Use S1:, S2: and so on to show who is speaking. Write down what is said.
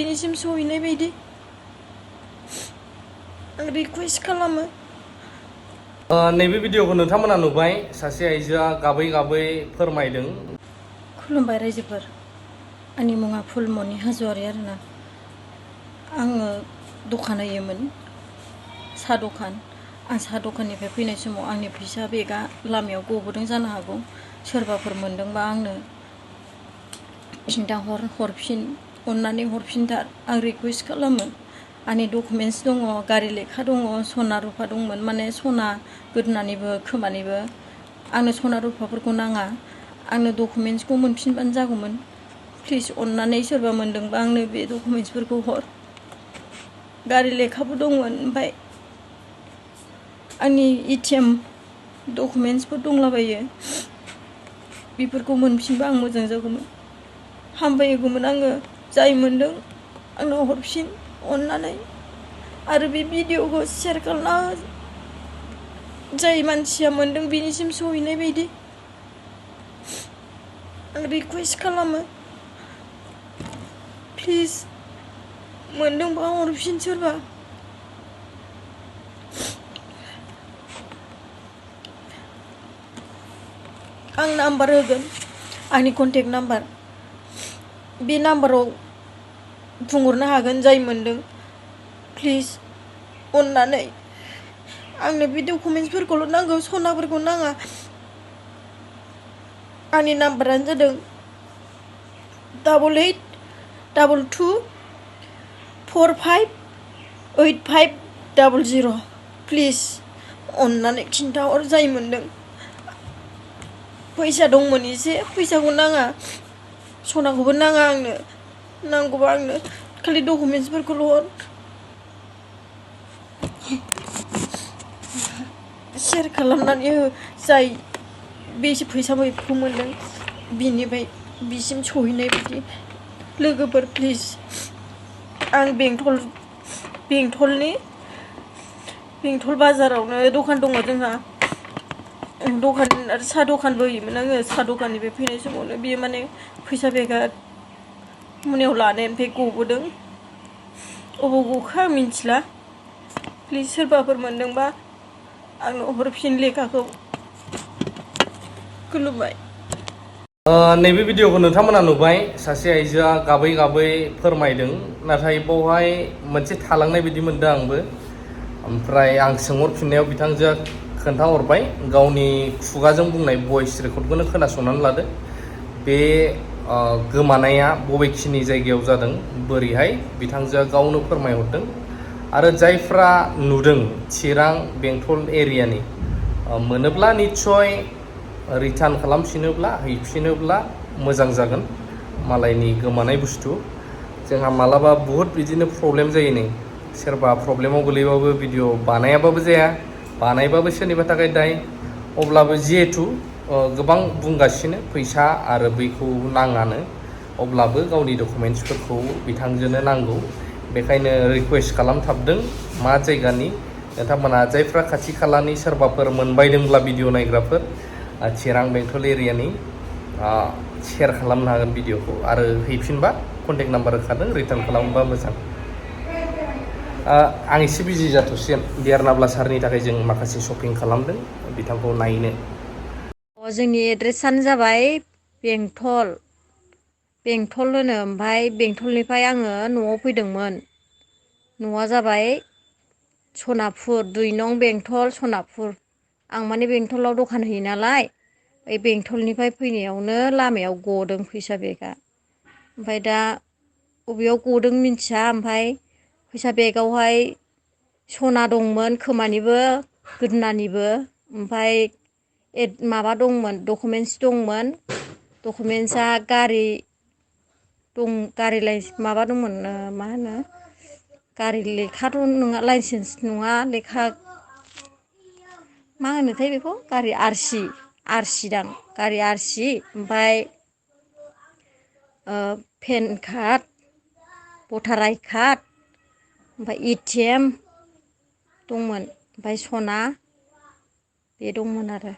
S1: बिनिसिम सहैनाय बायदि आं रिकुवेस्ट खालामो।
S2: नैबे भिडिअखौ नोंथांमोना नुबाय, सासे आइजोआ गाबै गाबै फोरमायदों।
S1: खुलुमबाय रायजोफोर, आंनि मुङा फुलमनि हाज'वारि आरोना। आङो दखान होयोमोन, साहा दखान। आं साहा दखाननिफ्राय फैनाय समाव आंनि फैसा बेगआ लामायाव गबोदों जानो हागौ। सोरबाफोर मोनदोंबा आंनो हरफिन, अननानै हरफिनथार आं रिकुवेस्ट खालामो। आंनि डकुमेन्टस दङ, गारि लेखा दङ, सना रुफा दंमोन, माने सना गोदोनानिबो खोमानिबो। आंनो सना रुफाफोरखौ नाङा, आंनो डकुमेन्टसखौ मोनफिनबानो जागौमोन। प्लिज अननानै सोरबा मोनदोंबा आंनो बे डकुमेन्टसफोरखौ हर। गारि लेखाबो दंमोन, ओमफ्राय आंनि एटिएम डकुमेन्टसफोर दंलाबायो, बेफोरखौ मोनफिनबा आं मोजां जागौमोन, हामबायगौमोन आङो। जाय मोनदों आंनो हरफिन अननानै। आरो बे भिडिअखौ शेयार खालामना हो, जाय मानसिया मोनदों बिनिसिम सहैनाय बायदि आं रिकुवेस्ट खालामो। प्लिज मोनदोंबा हरफिन सोरबा। आं नाम्बार होगोन, आंनि कन्टेक्ट नाम्बार। बे नाम्बाराव बुंहरनो हागोन जाय मोनदों। प्लिज अननानै आंनो बे डकुमेन्टसफोरखौल' नांगौ, सनाफोरखौ नाङा। आंनि नाम्बारानो जादों 8882458500। प्लिज अननानै खिन्थाहर जाय मोनदों। फैसा दंमोन एसे, फैसाखौ नाङा, सनाखौबो नाङा आंनो। नांगौबा आंनो खालि डकुमेन्टसफोरखौल' हर। शेयार खालामनानै हो, जाय बे फैसाखौ मोनदों बिनिफ्राय बिसिम सहैनाय बायदि। लोगोफोर प्लिज, आं बेंटल बाजारावनो दखान दङ जोंहा। दखान आरो साहा दखानबो होयोमोन आङो। साहा दखाननिफ्राय फैनाय समावनो बेयो माने फैसा बेगा मोनायाव लानायनिफ्राय गबोदों। अबाव गखो आं मिन्थिला। प्लिज सोरबाफोर मोनदोंबा आंनो हरफिन लेखाखौ। खुलुमबाय।
S2: नैबे भिडिअखौ नोंथांमोना नुबाय, सासे आइजोआ गाबै गाबै फोरमायदों। नाथाय बावहाय मोनसे थालांनाय बायदि मोनदों आंबो। ओमफ्राय आं सोंहरफिननायाव बिथांजोआ खोन्थाहरबाय, गावनि खुगाजों बुंनाय भइस रेकर्डखौनो खोनासंनानै लादो। बे गोमानाया बबेखिनि जायगायाव जादों, बोरैहाय, बिथांजोआ गावनो फोरमायहरदों। आरो जायफ्रा नुदों चिरां बेंटल एरियानि, मोनोब्ला निस्सय रिटार्न खालामफिनोब्ला, हैफिनोब्ला मोजां जागोन। मालायनि गोमानाय बुस्थु। जोंहा मालाबा बुहुद बिदिनो प्रब्लेम जायो। नै सोरबा प्रब्लेमाव गोलैबाबो भिडिअ बानायाबाबो जाया, बानायबाबो सोरनिबा थाखाय दाय। अब्लाबो जिहेथु गोबां बुंगासिनो फैसा आरो बैखौ नाङानो, अब्लाबो गावनि डकुमेन्टसफोरखौ बिथांजोनो नांगौ। बेखायनो रिकुवेस्ट खालामथाबदों। मा जायगानि नोंथांमोना, जायफ्रा खाथि खालानि सोरबाफोर मोनबायदोंब्ला भिडिअ नायग्राफोर, चिरां बेंटल एरियानि, शेयार खालामनो हागोन भिडिअखौ। आरो हैफिनबा कन्टेक्ट नाम्बार होखादों, रिटार्न खालामोबा मोजां। आं एसे बिजि जाथ'सिगोन। देरनाब्ला सारनि थाखाय जों माखासे शपिं खालामदों, बिथांखौ नायनो।
S1: जोंनि एड्रेसानो जाबाय बेंटल होनो। ओमफ्राय बेंटलनिफ्राय आङो न'आव फैदोंमोन। न'आ जाबाय सनापुर, 2 नं बेंटल सनापुर। आं माने बेंटलाव दखान होयो नालाय, ओइ बेंटलनिफ्राय फैनायावनो लामायाव गदों फैसा बेगा। ओमफ्राय दा बबेयाव गदों मिन्थिया। ओमफ्राय फैसा बेगावहाय सना दंमोन, खोमानिबो गोदोनानिबो। ओमफ्राय माबा दंमोन, डकुमेन्टस दंमोन। डकुमेन्टसा गारि माबा दंमोन, मा होनो, गारि लेखाथ' नङा, लाइसेन्स नङा, लेखा मा होनोथाय बेखौ, गारि आरसि दां, गारि आरसि। ओमफ्राय पेन कार्ड, भटार आइ कार्ड, ओमफ्राय एटिएम दंमोन, ओमफ्राय सना, बे दंमोन आरो।